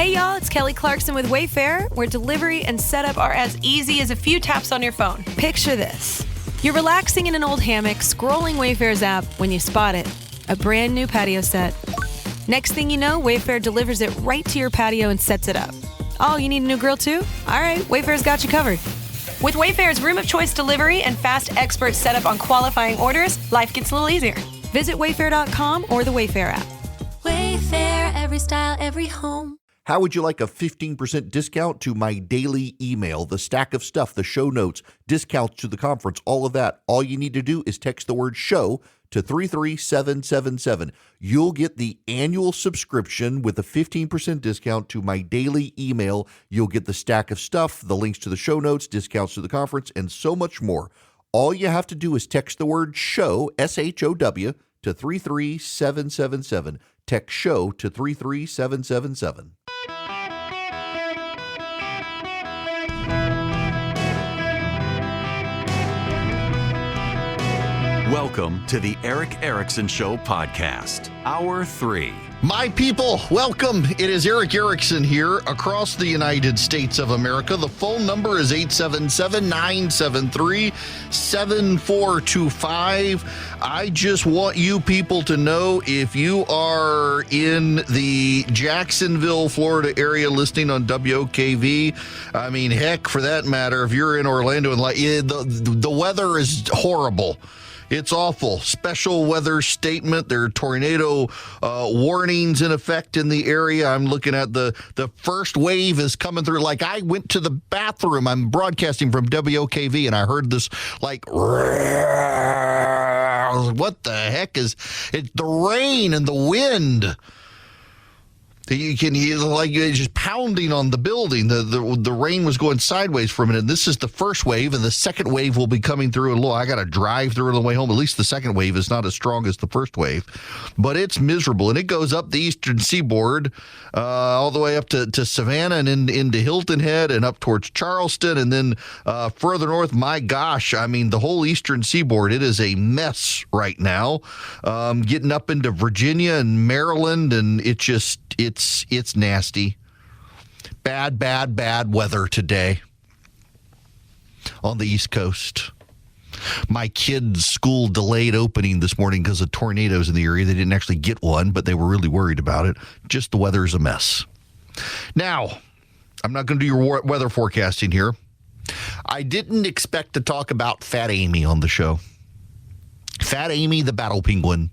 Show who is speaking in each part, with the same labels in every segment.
Speaker 1: Hey y'all, it's Kelly Clarkson with Wayfair, where delivery and setup are as easy as a few taps on your phone. Picture this. You're relaxing in an old hammock, scrolling Wayfair's app when you spot it. A brand new patio set. Next thing you know, Wayfair delivers it right to your patio and sets it up. Oh, you need a new grill too? All right, Wayfair's got you covered. With Wayfair's room of choice delivery and fast expert setup on qualifying orders, life gets a little easier. Visit wayfair.com or the Wayfair app.
Speaker 2: Wayfair, every style, every home.
Speaker 3: How would you like a 15% discount to my daily email, the stack of stuff, the show notes, discounts to the conference, all of that? All you need to do is text the word show to 33777. You'll get the annual subscription with a 15% discount to my daily email. You'll get the stack of stuff, the links to the show notes, discounts to the conference, and so much more. All you have to do is text the word show, S-H-O-W, to 33777. Text show to 33777.
Speaker 4: Welcome to the Eric Erickson Show podcast, Hour 3.
Speaker 5: My people, welcome. It is Eric Erickson here across the United States of America. The phone number is 877-973-7425. I just want you people to know, if you are in the Jacksonville, Florida area listening on WOKV, I mean, heck, for that matter, if you're in Orlando, and the weather is horrible. It's awful. Special weather statement. There are tornado warnings in effect in the area. I'm looking at the first wave is coming through. Like, I went to the bathroom. I'm broadcasting from WOKV, and I heard this, like, what the heck is it? The rain and the wind. You can hear, like, just pounding on the building. The rain was going sideways for a minute. This is the first wave, and the second wave will be coming through. And I got to drive through on the way home. At least the second wave is not as strong as the first wave, but it's miserable. And it goes up the eastern seaboard all the way up to Savannah and into Hilton Head and up towards Charleston. And then further north, my gosh, I mean, the whole eastern seaboard, it is a mess right now. Getting up into Virginia and Maryland, and it's nasty. Bad weather today on the East Coast. My kids' school delayed opening this morning because of tornadoes in the area. They didn't actually get one, but they were really worried about it. Just the weather is a mess. Now, I'm not going to do your weather forecasting here. I didn't expect to talk about Fat Amy on the show. Fat Amy, the battle penguin.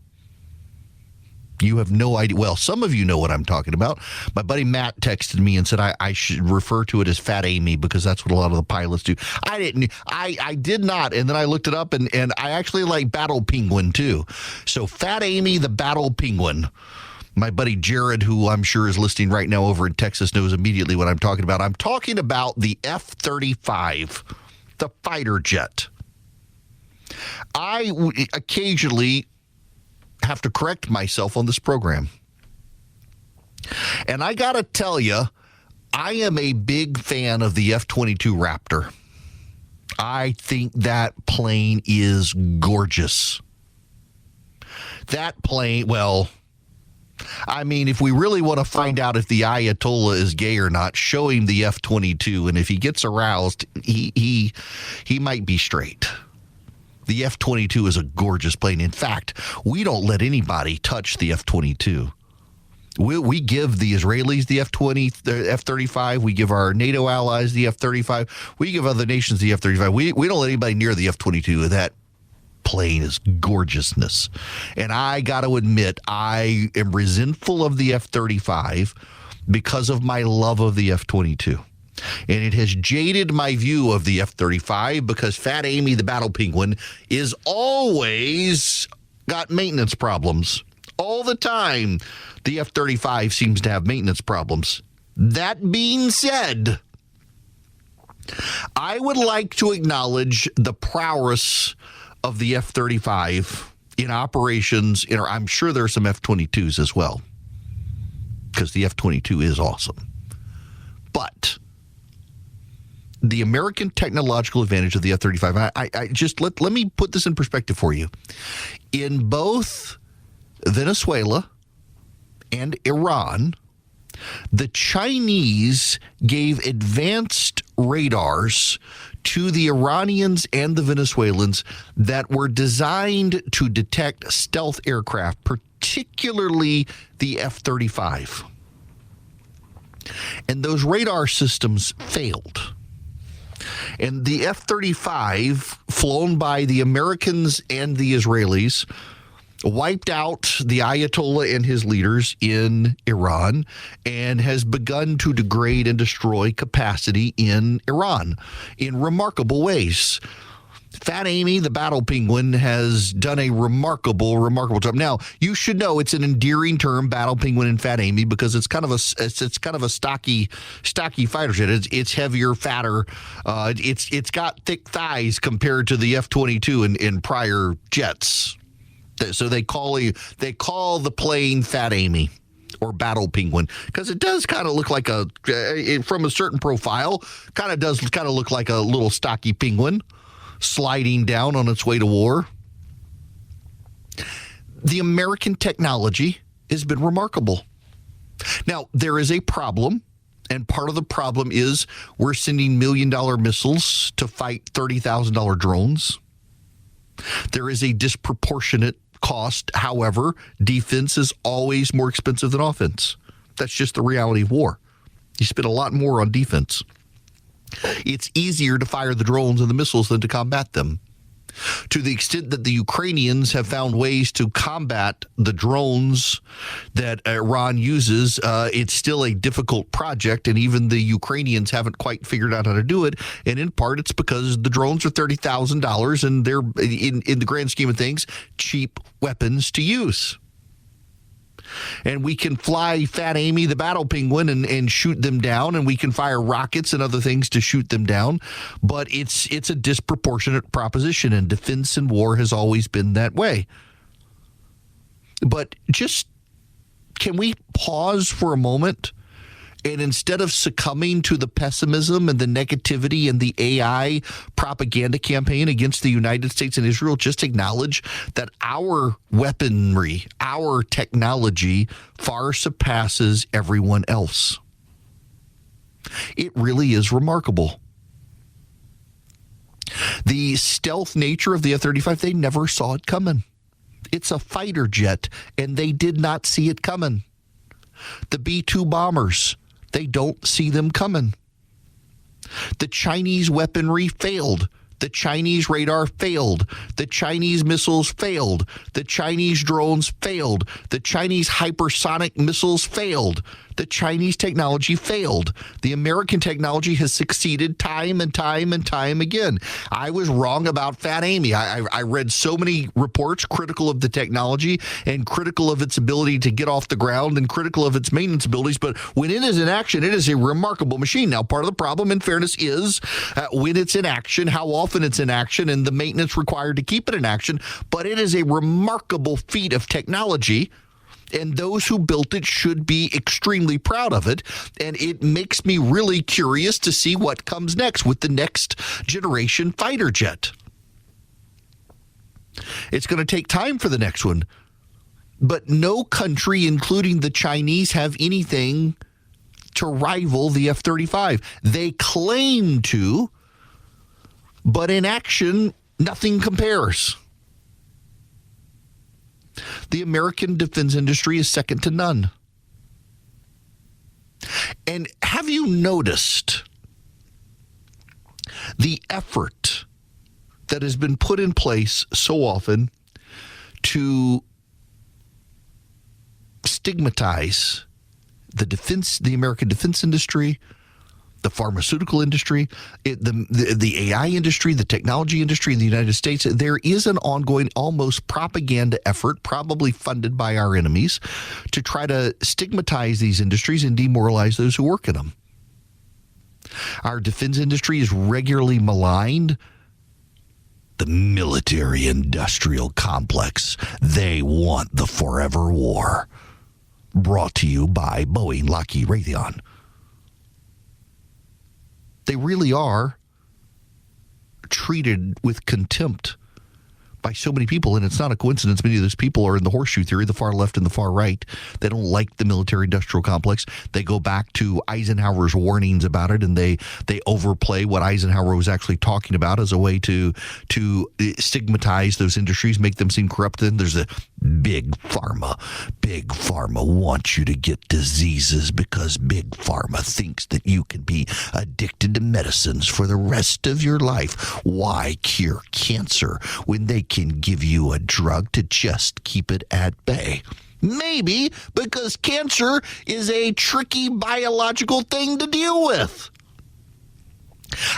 Speaker 5: You have no idea. Well, some of you know what I'm talking about. My buddy Matt texted me and said I should refer to it as Fat Amy because that's what a lot of the pilots do. I didn't. I did not. And then I looked it up, and I actually like Battle Penguin too. So Fat Amy, the Battle Penguin. My buddy Jared, who I'm sure is listening right now over in Texas, knows immediately what I'm talking about. I'm talking about the F-35, the fighter jet. I occasionally have to correct myself on this program. And I got to tell you, I am a big fan of the F-22 Raptor. I think that plane is gorgeous. That plane, well, I mean, if we really want to find out if the Ayatollah is gay or not, show him the F-22, and if he gets aroused, he might be straight. The F-22 is a gorgeous plane. In fact, we don't let anybody touch the F-22. We give the Israelis the F-35. We give our NATO allies the F-35. We give other nations the F-35. We don't let anybody near the F-22. That plane is gorgeousness. And I got to admit, I am resentful of the F-35 because of my love of the F-22. And it has jaded my view of the F-35 because Fat Amy, the battle penguin, is always got maintenance problems. All the time, the F-35 seems to have maintenance problems. That being said, I would like to acknowledge the prowess of the F-35 in operations. I'm sure there are some F-22s as well, because the F-22 is awesome. But the American technological advantage of the F-35, I just let me put this in perspective for you. In both Venezuela and Iran, The Chinese gave advanced radars to the Iranians and the Venezuelans that were designed to detect stealth aircraft, particularly the F-35. And those radar systems failed. And the F-35, flown by the Americans and the Israelis, wiped out the Ayatollah and his leaders in Iran and has begun to degrade and destroy capacity in Iran in remarkable ways. Fat Amy, the battle penguin, has done a remarkable job. Now, you should know it's an endearing term, battle penguin and Fat Amy, because it's kind of a stocky fighter jet. It's heavier, fatter. It's got thick thighs compared to the F-22 in prior jets. So they call the plane Fat Amy or Battle Penguin because it does kind of look like from a certain profile, does look like a little stocky penguin sliding down on its way to war. The American technology has been remarkable. Now, there is a problem, and part of the problem is we're sending $1 million missiles to fight $30,000 drones. There is a disproportionate cost. However, defense is always more expensive than offense. That's just the reality of war. You spend a lot more on defense. It's easier to fire the drones and the missiles than to combat them. To the extent that the Ukrainians have found ways to combat the drones that Iran uses, it's still a difficult project, and even the Ukrainians haven't quite figured out how to do it. And in part, it's because the drones are $30,000, and they're, in the grand scheme of things, cheap weapons to use. And we can fly Fat Amy, the battle penguin, and shoot them down, and we can fire rockets and other things to shoot them down. But it's a disproportionate proposition, and defense and war has always been that way. But just can we pause for a moment? And instead of succumbing to the pessimism and the negativity and the AI propaganda campaign against the United States and Israel, just acknowledge that our weaponry, our technology far surpasses everyone else. It really is remarkable. The stealth nature of the F-35, they never saw it coming. It's a fighter jet, and they did not see it coming. The B-2 bombers, they don't see them coming. The Chinese weaponry failed. The Chinese radar failed. The Chinese missiles failed. The Chinese drones failed. The Chinese hypersonic missiles failed. The Chinese technology failed. The American technology has succeeded time and time and time again. I was wrong about Fat Amy. I read so many reports critical of the technology and critical of its ability to get off the ground and critical of its maintenance abilities. But when it is in action, it is a remarkable machine. Now, part of the problem, in fairness, is when it's in action, how often it's in action, and the maintenance required to keep it in action. But it is a remarkable feat of technology. And those who built it should be extremely proud of it. And it makes me really curious to see what comes next with the next generation fighter jet. It's going to take time for the next one. But no country, including the Chinese, have anything to rival the F-35. They claim to, but in action, nothing compares. The American defense industry is second to none. And have you noticed the effort that has been put in place so often to stigmatize the American defense industry, the pharmaceutical industry, the AI industry, the technology industry in the United States? There is an ongoing, almost propaganda effort, probably funded by our enemies, to try to stigmatize these industries and demoralize those who work in them. Our defense industry is regularly maligned. The military-industrial complex, they want the forever war. Brought to you by Boeing, Lockheed, Raytheon. They really are treated with contempt by so many people, and it's not a coincidence. Many of those people are in the horseshoe theory, the far left and the far right. They don't like the military-industrial complex. They go back to Eisenhower's warnings about it, and they overplay what Eisenhower was actually talking about as a way to stigmatize those industries, make them seem corrupt. Then there's a big pharma. Big pharma wants you to get diseases because big pharma thinks that you can be addicted to medicines for the rest of your life. Why cure cancer when they can give you a drug to just keep it at bay? Maybe because cancer is a tricky biological thing to deal with.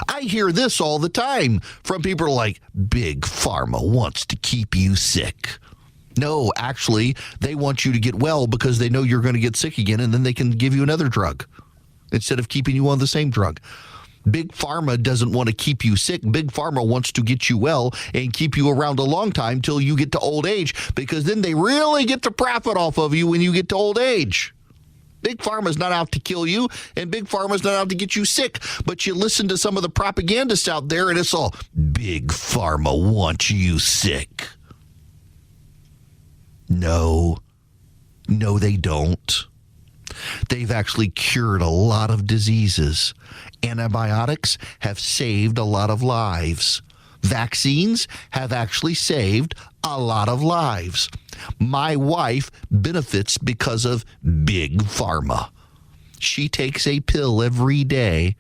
Speaker 5: I hear this all the time from people like, big pharma wants to keep you sick. No, actually, they want you to get well because they know you're going to get sick again, and then they can give you another drug instead of keeping you on the same drug. Big Pharma doesn't want to keep you sick. Big Pharma wants to get you well and keep you around a long time till you get to old age, because then they really get to profit off of you when you get to old age. Big Pharma's not out to kill you, and Big Pharma's not out to get you sick. But you listen to some of the propagandists out there, and it's all, Big Pharma wants you sick. No, they don't. They've actually cured a lot of diseases. Antibiotics have saved a lot of lives. Vaccines have actually saved a lot of lives. My wife benefits because of Big Pharma. She takes a pill every day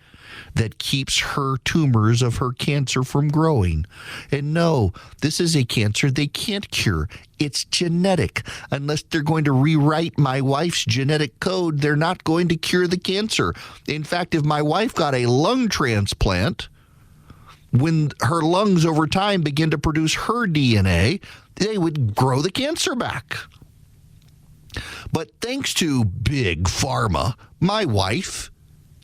Speaker 5: that keeps her tumors of her cancer from growing. And no, this is a cancer they can't cure. It's genetic. Unless they're going to rewrite my wife's genetic code, they're not going to cure the cancer. In fact, if my wife got a lung transplant, when her lungs over time begin to produce her DNA, they would grow the cancer back. But thanks to Big Pharma, my wife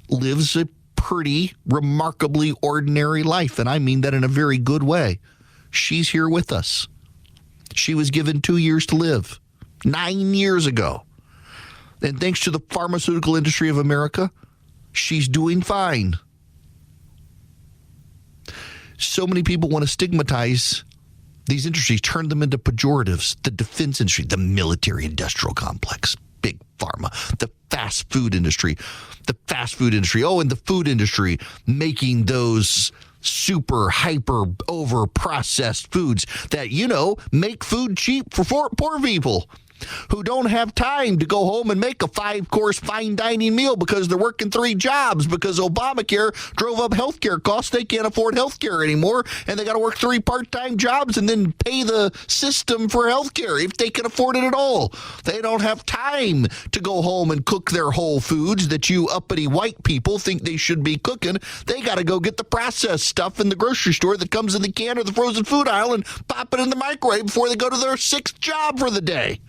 Speaker 5: lives a pretty remarkably ordinary life, and I mean that in a very good way. She's here with us. She was given 2 years to live 9 years ago. And thanks to the pharmaceutical industry of America, she's doing fine. So many people want to stigmatize these industries, turn them into pejoratives. The defense industry, the military-industrial complex, Big Pharma, the fast food industry. Oh, and the food industry, making those super, hyper, over-processed foods that, make food cheap for poor people who don't have time to go home and make a 5-course fine dining meal because they're working 3 jobs because Obamacare drove up healthcare costs. They can't afford healthcare anymore, and they got to work 3 part-time jobs and then pay the system for healthcare if they can afford it at all. They don't have time to go home and cook their whole foods that you uppity white people think they should be cooking. They got to go get the processed stuff in the grocery store that comes in the can or the frozen food aisle and pop it in the microwave before they go to their 6th job for the day.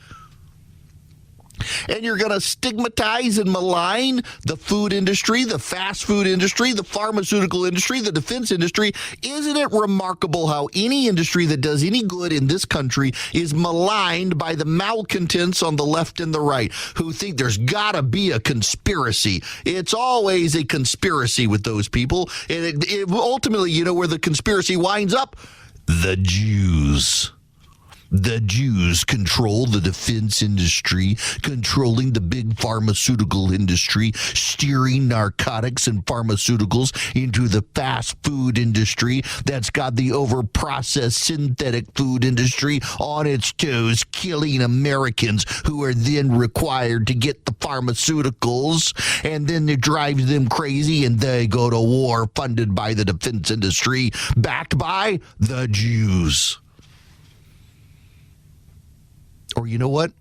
Speaker 5: And you're going to stigmatize and malign the food industry, the fast food industry, the pharmaceutical industry, the defense industry. Isn't it remarkable how any industry that does any good in this country is maligned by the malcontents on the left and the right who think there's got to be a conspiracy? It's always a conspiracy with those people. And it ultimately, where the conspiracy winds up? The Jews. The Jews control the defense industry, controlling the big pharmaceutical industry, steering narcotics and pharmaceuticals into the fast food industry that's got the over-processed synthetic food industry on its toes, killing Americans who are then required to get the pharmaceuticals, and then it drives them crazy and they go to war funded by the defense industry, backed by the Jews. Or you know what?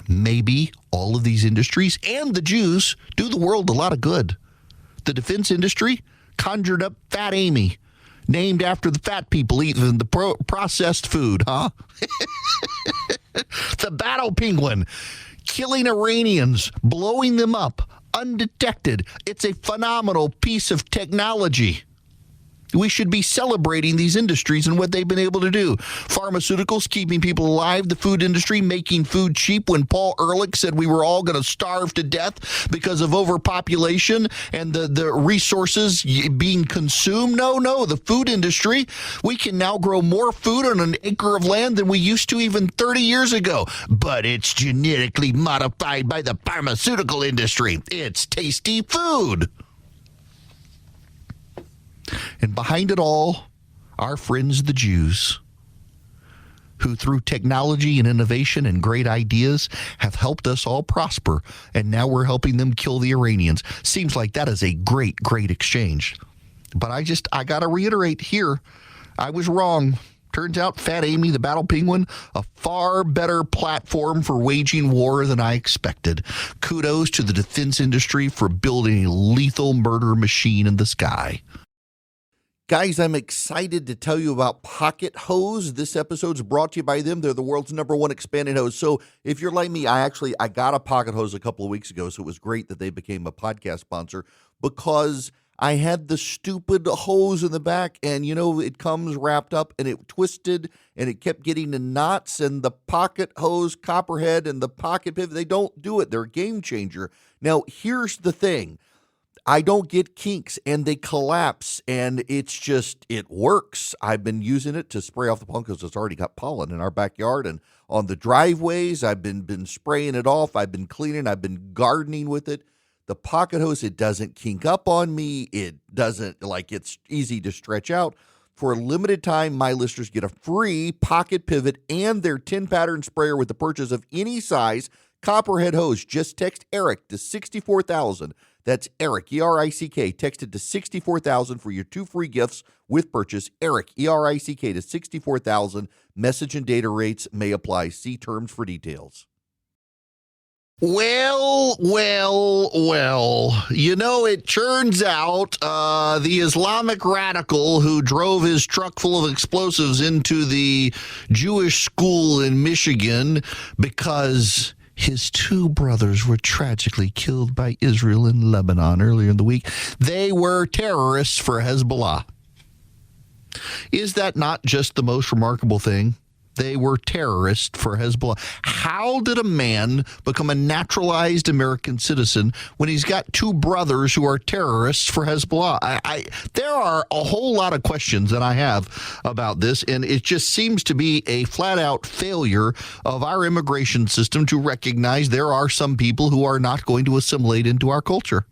Speaker 5: Maybe all of these industries and the Jews do the world a lot of good. The defense industry conjured up Fat Amy, named after the fat people eating the processed food, huh? The battle penguin, killing Iranians, blowing them up, undetected. It's a phenomenal piece of technology. We should be celebrating these industries and what they've been able to do. Pharmaceuticals keeping people alive, the food industry making food cheap. When Paul Ehrlich said we were all going to starve to death because of overpopulation and the resources being consumed. No, the food industry, we can now grow more food on an acre of land than we used to even 30 years ago. But it's genetically modified by the pharmaceutical industry. It's tasty food. And behind it all, our friends, the Jews, who through technology and innovation and great ideas have helped us all prosper. And now we're helping them kill the Iranians. Seems like that is a great, great exchange. But I got to reiterate here, I was wrong. Turns out Fat Amy, the battle penguin, a far better platform for waging war than I expected. Kudos to the defense industry for building a lethal murder machine in the sky.
Speaker 3: Guys, I'm excited to tell you about Pocket Hose. This episode's brought to you by them. They're the world's #1 expanded hose. So if you're like me, I got a Pocket Hose a couple of weeks ago, so it was great that they became a podcast sponsor because I had the stupid hose in the back and, it comes wrapped up and it twisted and it kept getting in knots, and the Pocket Hose Copperhead and the Pocket Pivot, they don't do it. They're a game changer. Now, here's the thing. I don't get kinks and they collapse, and it works. I've been using it to spray off the pollen because it's already got pollen in our backyard and on the driveways. I've been spraying it off. I've been cleaning. I've been gardening with it. The Pocket Hose, it doesn't kink up on me. It doesn't, it's easy to stretch out. For a limited time, my listeners get a free Pocket Pivot and their 10-pattern sprayer with the purchase of any size Copperhead hose. Just text ERIC to 64,000. That's ERIC, E-R-I-C-K. Text it to 64,000 for your 2 free gifts with purchase. ERIC, E-R-I-C-K to 64,000. Message and data rates may apply. See terms for details.
Speaker 5: Well, it turns out the Islamic radical who drove his truck full of explosives into the Jewish school in Michigan because his 2 brothers were tragically killed by Israel in Lebanon earlier in the week. They were terrorists for Hezbollah. Is that not just the most remarkable thing? They were terrorists for Hezbollah. How did a man become a naturalized American citizen when he's got 2 brothers who are terrorists for Hezbollah? There are a whole lot of questions that I have about this, and it just seems to be a flat-out failure of our immigration system to recognize there are some people who are not going to assimilate into our culture.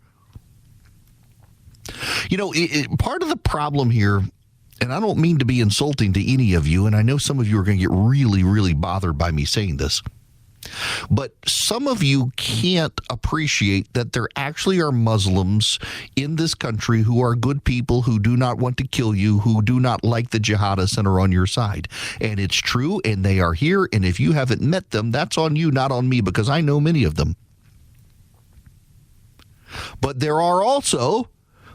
Speaker 5: Part of the problem here, and I don't mean to be insulting to any of you, and I know some of you are going to get really, really bothered by me saying this, but some of you can't appreciate that there actually are Muslims in this country who are good people, who do not want to kill you, who do not like the jihadists and are on your side. And it's true, and they are here, and if you haven't met them, that's on you, not on me, because I know many of them. But there are also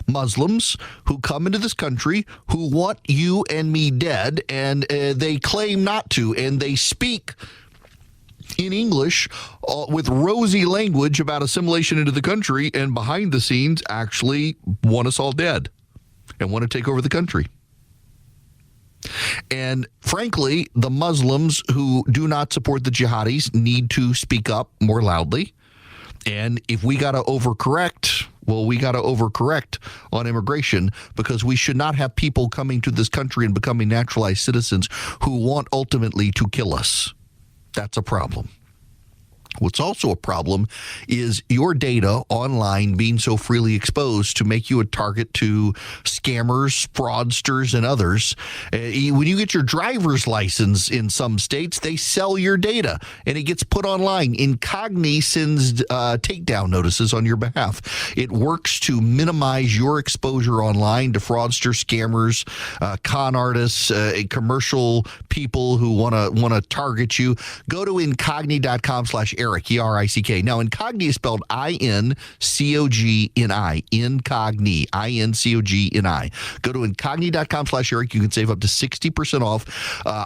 Speaker 5: Muslims who come into this country who want you and me dead, and they claim not to, and they speak in English with rosy language about assimilation into the country, and behind the scenes actually want us all dead and want to take over the country. And frankly, the Muslims who do not support the jihadis need to speak up more loudly. And if we got to overcorrect, well, we got to overcorrect on immigration, because we should not have people coming to this country and becoming naturalized citizens who want ultimately to kill us. That's a problem. What's also a problem is your data online being so freely exposed to make you a target to scammers, fraudsters, and others. When you get your driver's license in some states, they sell your data, and it gets put online. Incogni sends takedown notices on your behalf. It works to minimize your exposure online to fraudsters, scammers, con artists, commercial people who want to target you. Go to incogni.com/Eric /Eric, E-R-I-C-K. Now, Incogni is spelled I-N-C-O-G-N-I. Incogni, I-N-C-O-G-N-I. Go to incogni.com/Eric. You can save up to 60% off.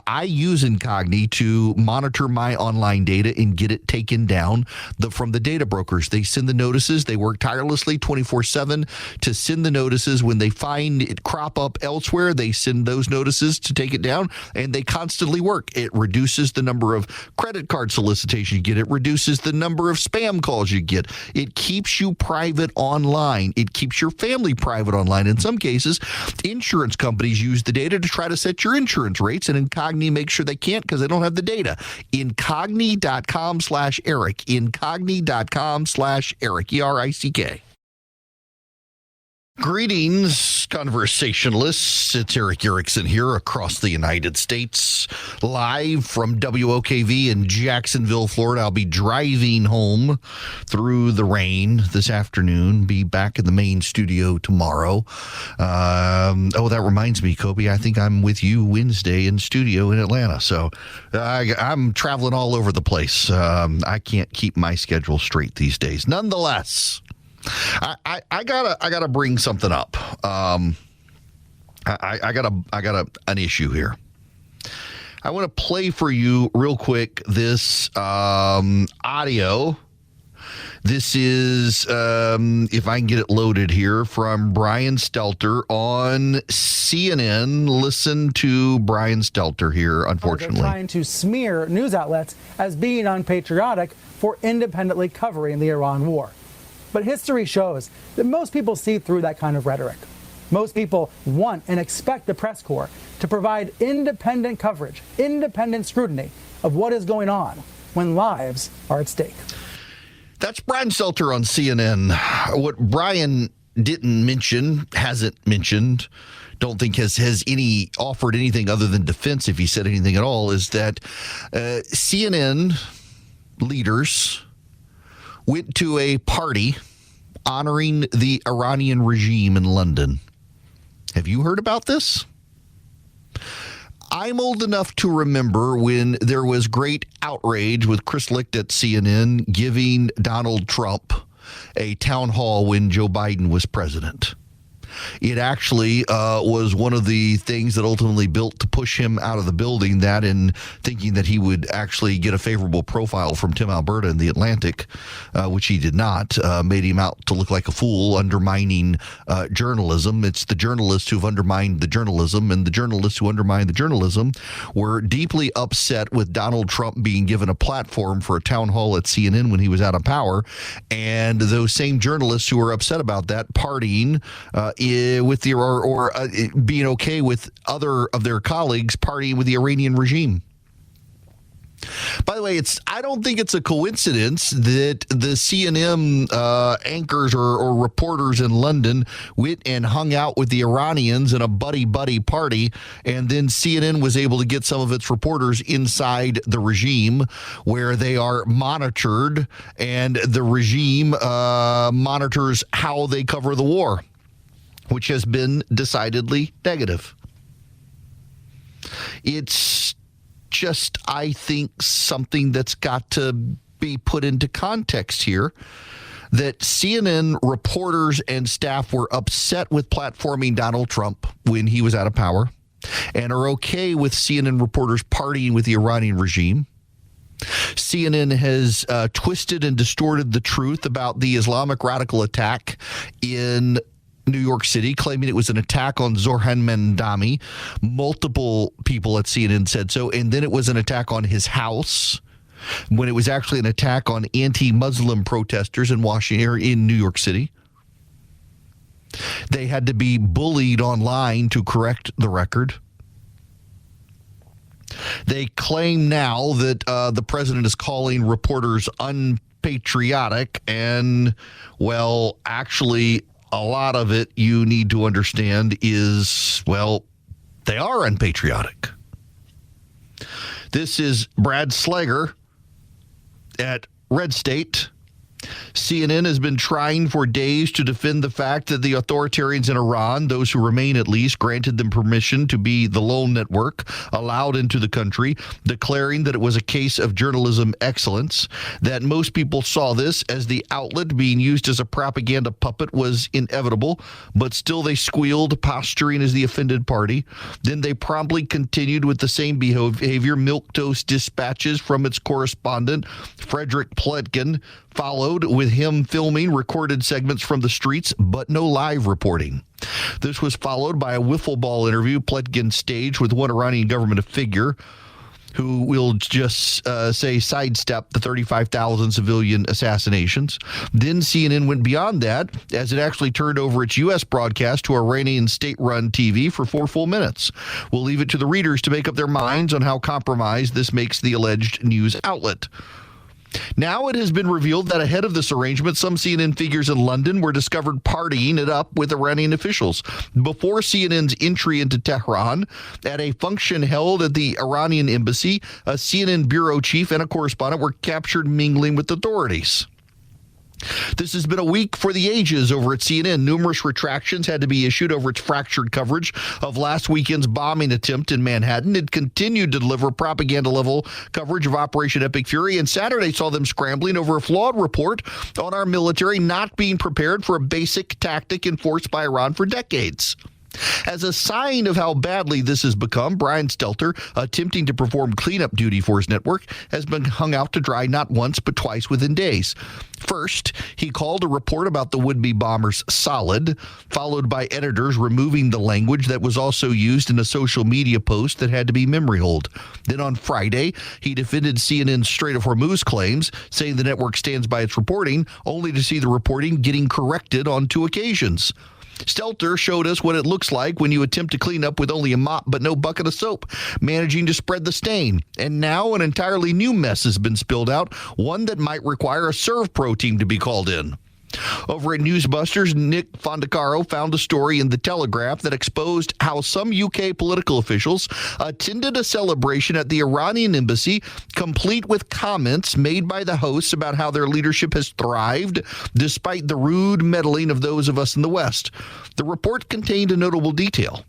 Speaker 5: I use Incogni to monitor my online data and get it taken down from the data brokers. They send the notices. They work tirelessly 24/7 to send the notices. When they find it crop up elsewhere, they send those notices to take it down, and they constantly work. It reduces the number of credit card solicitations you get. It reduces the number of spam calls you get. It keeps you private online. It keeps your family private online. In some cases, insurance companies use the data to try to set your insurance rates, and Incogni makes sure they can't because they don't have the data. Incogni.com/Eric. Incogni.com/Eric. E-R-I-C-K. Greetings, conversationalists. It's Eric Erickson here across the United States, live from WOKV in Jacksonville, Florida. I'll be driving home through the rain this afternoon, be back in the main studio tomorrow. That reminds me, Kobe, I think I'm with you Wednesday in studio in Atlanta. So I'm traveling all over the place. I can't keep my schedule straight these days. Nonetheless, I gotta bring something up. I got an issue here. I want to play for you real quick this audio. This is, if I can get it loaded here, from Brian Stelter on CNN. Listen to Brian Stelter here, unfortunately.
Speaker 6: They're trying to smear news outlets as being unpatriotic for independently covering the Iran war. But history shows that most people see through that kind of rhetoric. Most people want and expect the press corps to provide independent coverage, independent scrutiny of what is going on when lives are at stake.
Speaker 5: That's Brian Stelter on CNN. What Brian didn't mention, hasn't mentioned, don't think has offered anything other than defense, if he said anything at all, is that CNN leaders went to a party honoring the Iranian regime in London. Have you heard about this? I'm old enough to remember when there was great outrage with Chris Licht at CNN giving Donald Trump a town hall when Joe Biden was president. It actually was one of the things that ultimately built to push him out of the building, that and thinking that he would actually get a favorable profile from Tim Alberta in The Atlantic, which he did not, made him out to look like a fool, undermining journalism. It's the journalists who've undermined the journalism, and the journalists who undermined the journalism were deeply upset with Donald Trump being given a platform for a town hall at CNN when he was out of power. And those same journalists who were upset about that partying with the being okay with other of their colleagues partying with the Iranian regime. By the way, I don't think it's a coincidence that the CNN anchors or reporters in London went and hung out with the Iranians in a buddy-buddy party, and then CNN was able to get some of its reporters inside the regime where they are monitored, and the regime monitors how they cover the war, which has been decidedly negative. It's just, I think, something that's got to be put into context here, that CNN reporters and staff were upset with platforming Donald Trump when he was out of power and are okay with CNN reporters partying with the Iranian regime. CNN has twisted and distorted the truth about the Islamic radical attack in New York City, claiming it was an attack on Zohran Mandami. Multiple people at CNN said so, and then it was an attack on his house, when it was actually an attack on anti-Muslim protesters in Washington, in New York City. They had to be bullied online to correct the record. They claim now that the president is calling reporters unpatriotic, and, well, actually, a lot of it, you need to understand, is, well, they are unpatriotic. This is Brad Slager at Red State CNN has been trying for days to defend the fact that the authoritarians in Iran, those who remain at least, granted them permission to be the lone network allowed into the country, declaring that it was a case of journalism excellence, that most people saw this as the outlet being used as a propaganda puppet was inevitable, but still they squealed, posturing as the offended party. Then they promptly continued with the same behavior. Milquetoast dispatches from its correspondent, Frederick Pletkin, followed with him filming recorded segments from the streets, but no live reporting. This was followed by a wiffle ball interview Pletkin staged with one Iranian government figure who will just sidestep the 35,000 civilian assassinations. Then CNN went beyond that as it actually turned over its U.S. broadcast to Iranian state-run TV for 4 full minutes. We'll leave it to the readers to make up their minds on how compromised this makes the alleged news outlet. Now it has been revealed that ahead of this arrangement, some CNN figures in London were discovered partying it up with Iranian officials. Before CNN's entry into Tehran, at a function held at the Iranian embassy, a CNN bureau chief and a correspondent were captured mingling with authorities. This has been a week for the ages over at CNN. Numerous retractions had to be issued over its fractured coverage of last weekend's bombing attempt in Manhattan. It continued to deliver propaganda-level coverage of Operation Epic Fury, and Saturday saw them scrambling over a flawed report on our military not being prepared for a basic tactic enforced by Iran for decades. As a sign of how badly this has become, Brian Stelter, attempting to perform cleanup duty for his network, has been hung out to dry not once but twice within days. First, he called a report about the would-be bombers solid, followed by editors removing the language that was also used in a social media post that had to be memory holed. Then on Friday, he defended CNN's Strait of Hormuz claims, saying the network stands by its reporting, only to see the reporting getting corrected on 2 occasions. Stelter showed us what it looks like when you attempt to clean up with only a mop but no bucket of soap, managing to spread the stain. And now an entirely new mess has been spilled out, one that might require a ServPro team to be called in. Over at Newsbusters, Nick Fondacaro found a story in The Telegraph that exposed how some UK political officials attended a celebration at the Iranian embassy, complete with comments made by the hosts about how their leadership has thrived despite the rude meddling of those of us in the West. The report contained a notable detail.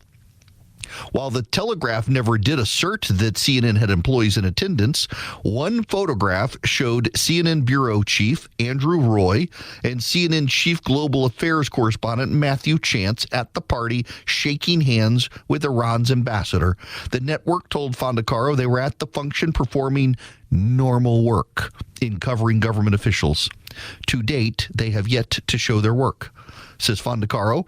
Speaker 5: While The Telegraph never did assert that CNN had employees in attendance, one photograph showed CNN Bureau Chief Andrew Roy and CNN Chief Global Affairs Correspondent Matthew Chance at the party shaking hands with Iran's ambassador. The network told Fondacaro they were at the function performing normal work in covering government officials. To date, they have yet to show their work, says Fondacaro.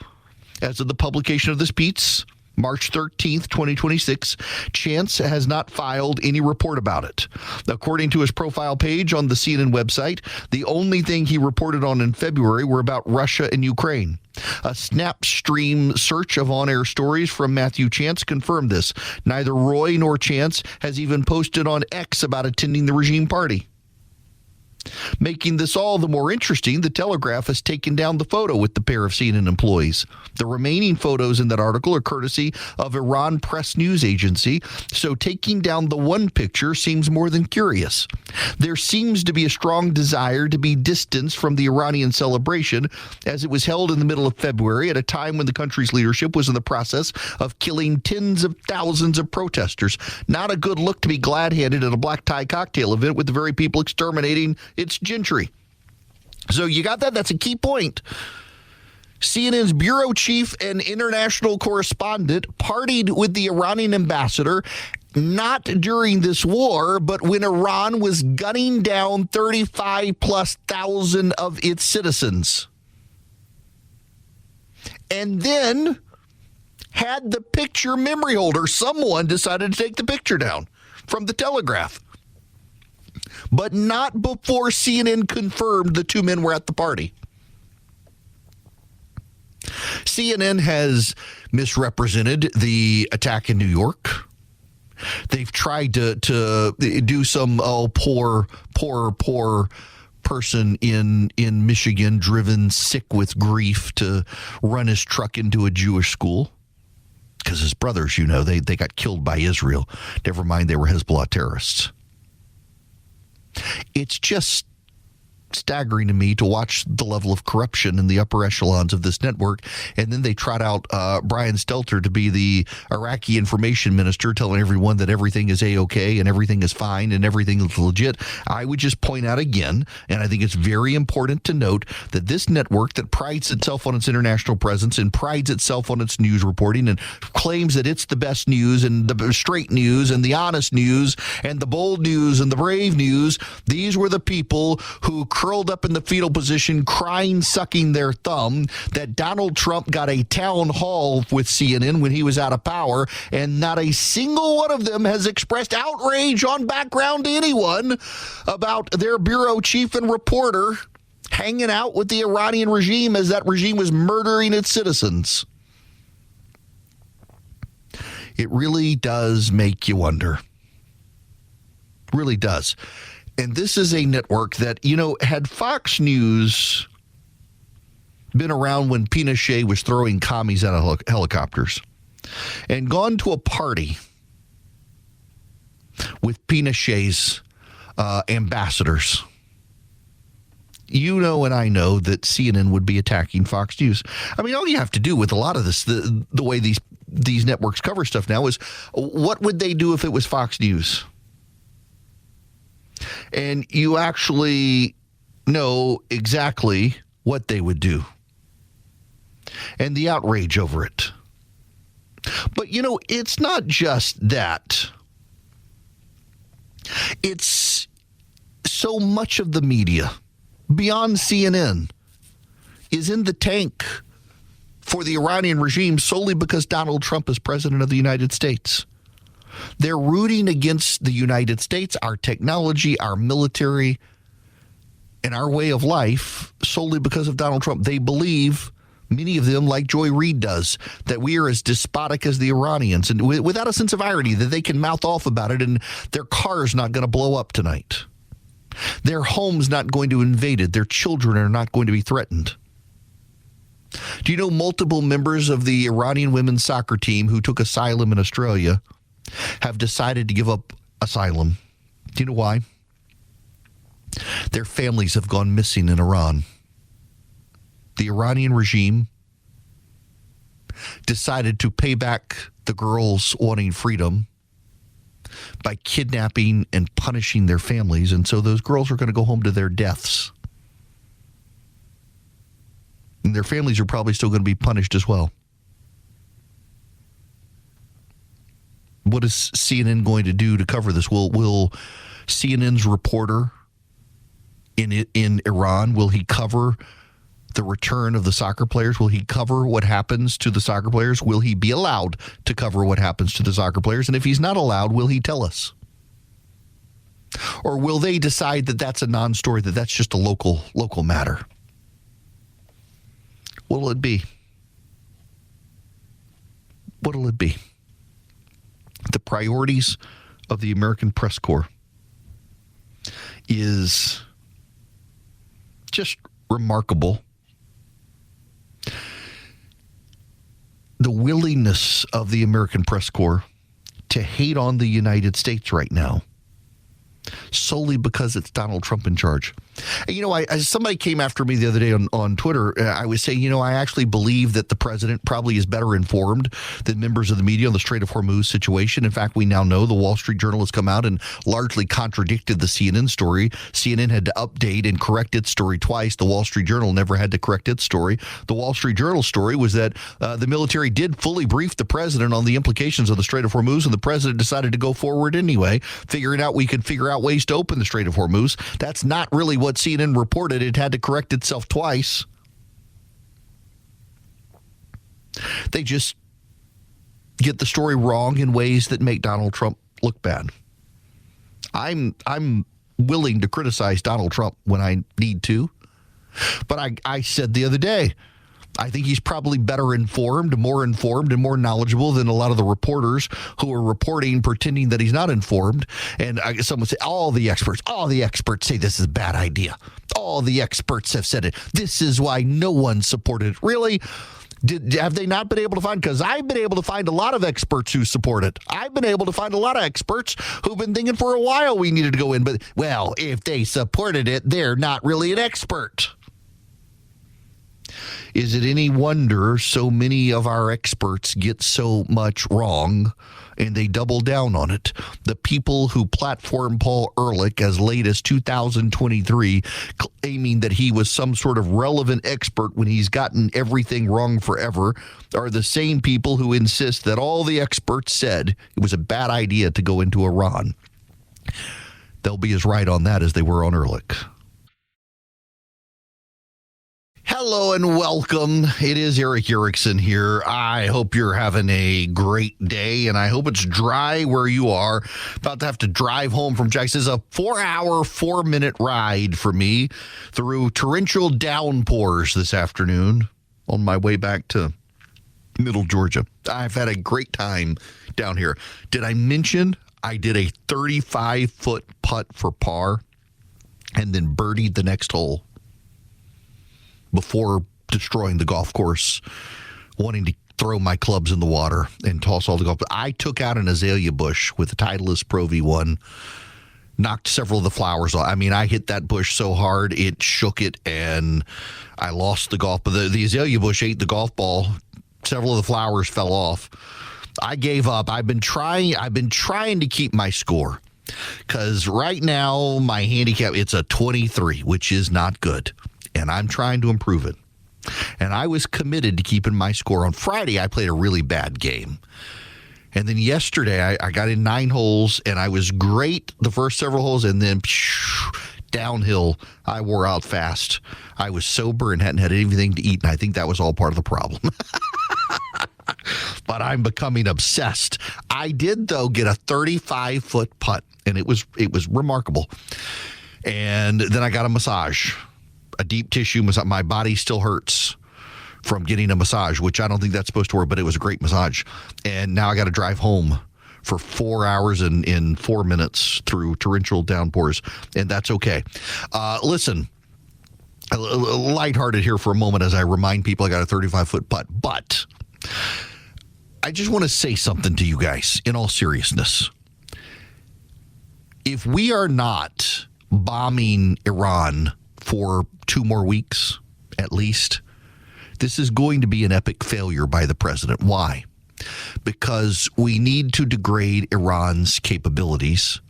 Speaker 5: As of the publication of this piece, March 13th, 2026, Chance has not filed any report about it. According to his profile page on the CNN website, the only thing he reported on in February were about Russia and Ukraine. A Snapstream search of on-air stories from Matthew Chance confirmed this. Neither Roy nor Chance has even posted on X about attending the regime party. Making this all the more interesting, The Telegraph has taken down the photo with the pair of CNN employees. The remaining photos in that article are courtesy of Iran Press News Agency, so taking down the one picture seems more than curious. There seems to be a strong desire to be distanced from the Iranian celebration, as it was held in the middle of February at a time when the country's leadership was in the process of killing tens of thousands of protesters. Not a good look to be glad-handed at a black tie cocktail event with the very people exterminating its gentry. So you got that? That's a key point. CNN's bureau chief and international correspondent partied with the Iranian ambassador, not during this war, but when Iran was gunning down 35,000+ of its citizens. And then had the picture memory holder. Someone decided to take the picture down from The Telegraph. But not before CNN confirmed the 2 men were at the party. CNN has misrepresented the attack in New York. They've tried to do some poor person in Michigan driven sick with grief to run his truck into a Jewish school. Because his brothers, they got killed by Israel. Never mind, they were Hezbollah terrorists. It's just staggering to me to watch the level of corruption in the upper echelons of this network. And then they trot out Brian Stelter to be the Iraqi information minister, telling everyone that everything is A-OK and everything is fine and everything is legit. I would just point out again, and I think it's very important to note, that this network that prides itself on its international presence and prides itself on its news reporting and claims that it's the best news and the straight news and the honest news and the bold news and the brave news, these were the people who curled up in the fetal position, crying, sucking their thumb, that Donald Trump got a town hall with CNN when he was out of power, and not a single one of them has expressed outrage on background to anyone about their bureau chief and reporter hanging out with the Iranian regime as that regime was murdering its citizens. It really does make you wonder. Really does. And this is a network that, had Fox News been around when Pinochet was throwing commies out of helicopters and gone to a party with Pinochet's ambassadors, and I know that CNN would be attacking Fox News. I mean, all you have to do with a lot of this, the way these networks cover stuff now, is what would they do if it was Fox News? And you actually know exactly what they would do and the outrage over it. But, it's not just that. It's so much of the media beyond CNN is in the tank for the Iranian regime solely because Donald Trump is president of the United States. They're rooting against the United States, our technology, our military, and our way of life solely because of Donald Trump. They believe, many of them, like Joy Reid does, that we are as despotic as the Iranians, and without a sense of irony, that they can mouth off about it and their car's not going to blow up tonight. Their home's not going to be invaded. Their children are not going to be threatened. Do you know multiple members of the Iranian women's soccer team who took asylum in Australia have decided to give up asylum? Do you know why? Their families have gone missing in Iran. The Iranian regime decided to pay back the girls wanting freedom by kidnapping and punishing their families, and so those girls are going to go home to their deaths. And their families are probably still going to be punished as well. What is CNN going to do to cover this? Will CNN's reporter in Iran, will he cover the return of the soccer players? Will he cover what happens to the soccer players? Will he be allowed to cover what happens to the soccer players? And if he's not allowed, will he tell us? Or will they decide that that's a non-story, that that's just a local matter? What'll it be? What'll it be? The priorities of the American press corps is just remarkable. The willingness of the American press corps to hate on the United States right now solely because it's Donald Trump in charge. And, somebody came after me the other day on Twitter. I was saying, I actually believe that the president probably is better informed than members of the media on the Strait of Hormuz situation. In fact, we now know the Wall Street Journal has come out and largely contradicted the CNN story. CNN had to update and correct its story twice. The Wall Street Journal never had to correct its story. The Wall Street Journal story was that the military did fully brief the president on the implications of the Strait of Hormuz, and the president decided to go forward anyway, figuring out we could figure out ways to open the Strait of Hormuz. That's not really what CNN reported. It had to correct itself twice. They just get the story wrong in ways that make Donald Trump look bad. I'm willing to criticize Donald Trump when I need to, but I said the other day, I think he's probably better informed, and more knowledgeable than a lot of the reporters who are reporting, pretending that he's not informed. And someone say, all the experts say this is a bad idea. All the experts have said it. This is why no one supported it. Really? Have they not been able to find? Because I've been able to find a lot of experts who support it. I've been able to find a lot of experts who've been thinking for a while we needed to go in. But, well, if they supported it, they're not really an expert. Is it any wonder so many of our experts get so much wrong and they double down on it? The people who platformed Paul Ehrlich as late as 2023, claiming that he was some sort of relevant expert when he's gotten everything wrong forever, are the same people who insist that all the experts said it was a bad idea to go into Iran. They'll be as right on that as they were on Ehrlich. Hello and welcome. It is Eric Erickson here. I hope you're having a great day, and I hope it's dry where you are. About to have to drive home from Jackson. This is a 4-hour, 4-minute ride for me through torrential downpours this afternoon on my way back to Middle Georgia. I've had a great time down here. Did I mention I did a 35-foot putt for par and then birdied the next hole before destroying the golf course, wanting to throw my clubs in the water and toss all the golf? I took out an azalea bush with the Titleist Pro V1, knocked several of the flowers off. I mean, I hit that bush so hard, it shook it, and I lost the golf. But the azalea bush ate the golf ball. Several of the flowers fell off. I gave up. I've been trying to keep my score, because right now my handicap, it's a 23, which is not good. And I'm trying to improve it. And I was committed to keeping my score. On Friday, I played a really bad game. And then yesterday, I got in 9 holes, and I was great the first several holes, and then downhill, I wore out fast. I was sober and hadn't had anything to eat, and I think that was all part of the problem. But I'm becoming obsessed. I did, though, get a 35-foot putt, and it was remarkable. And then I got a massage. A deep tissue massage. My body still hurts from getting a massage, which I don't think that's supposed to work, but it was a great massage. And now I got to drive home for 4 hours and in 4 minutes through torrential downpours, and that's okay. Listen, lighthearted here for a moment as I remind people I got a 35-foot putt, but I just want to say something to you guys in all seriousness. If we are not bombing Iran for 2 more weeks, at least, this is going to be an epic failure by the president. Why? Because we need to degrade Iran's capabilities,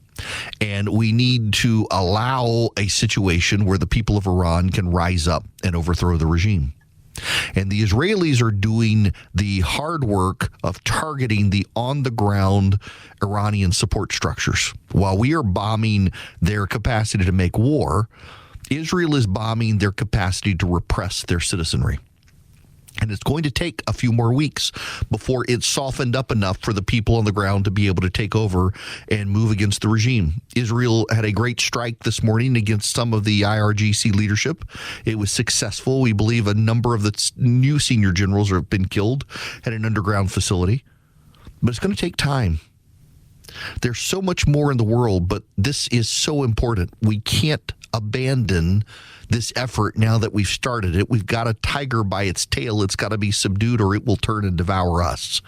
Speaker 5: and we need to allow a situation where the people of Iran can rise up and overthrow the regime. And the Israelis are doing the hard work of targeting the on-the-ground Iranian support structures. While we are bombing their capacity to make war, Israel is bombing their capacity to repress their citizenry. And it's going to take a few more weeks before it's softened up enough for the people on the ground to be able to take over and move against the regime. Israel had a great strike this morning against some of the IRGC leadership. It was successful. We believe a number of the new senior generals have been killed at an underground facility. But it's going to take time. There's so much more in the world, but this is so important. We can't abandon this effort now that we've started it. We've got a tiger by its tail. It's got to be subdued or it will turn and devour us.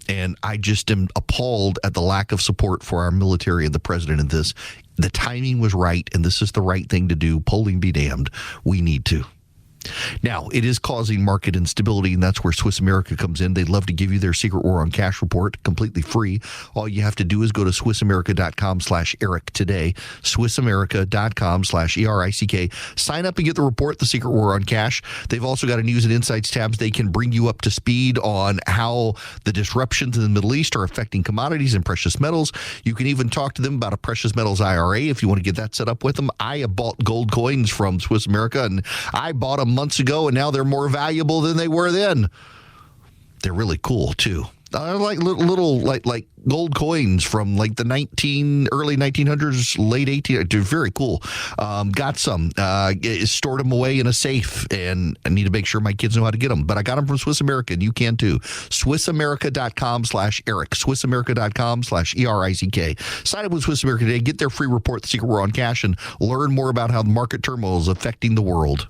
Speaker 5: And I just am appalled at the lack of support for our military and the president in this. The timing was right, and this is the right thing to do. Polling be damned. We need to. Now, it is causing market instability, and that's where Swiss America comes in. They'd love to give you their Secret War on Cash report completely free. All you have to do is go to SwissAmerica.com/Eric today, SwissAmerica.com/ERICK. Sign up and get the report, the Secret War on Cash. They've also got a News and Insights tabs. They can bring you up to speed on how the disruptions in the Middle East are affecting commodities and precious metals. You can even talk to them about a precious metals IRA if you want to get that set up with them. I have bought gold coins from Swiss America, and I bought them months ago, and now they're more valuable than they were then. They're really cool too. I like little like gold coins from like the early 1900s, late 1800s. They're very cool. Got some. Stored them away in a safe, and I need to make sure my kids know how to get them. But I got them from Swiss America, and you can too. SwissAmerica.com/Eric. SwissAmerica.com/ERICK. Sign up with Swiss America today. Get their free report, The Secret War on Cash, and learn more about how the market turmoil is affecting the world.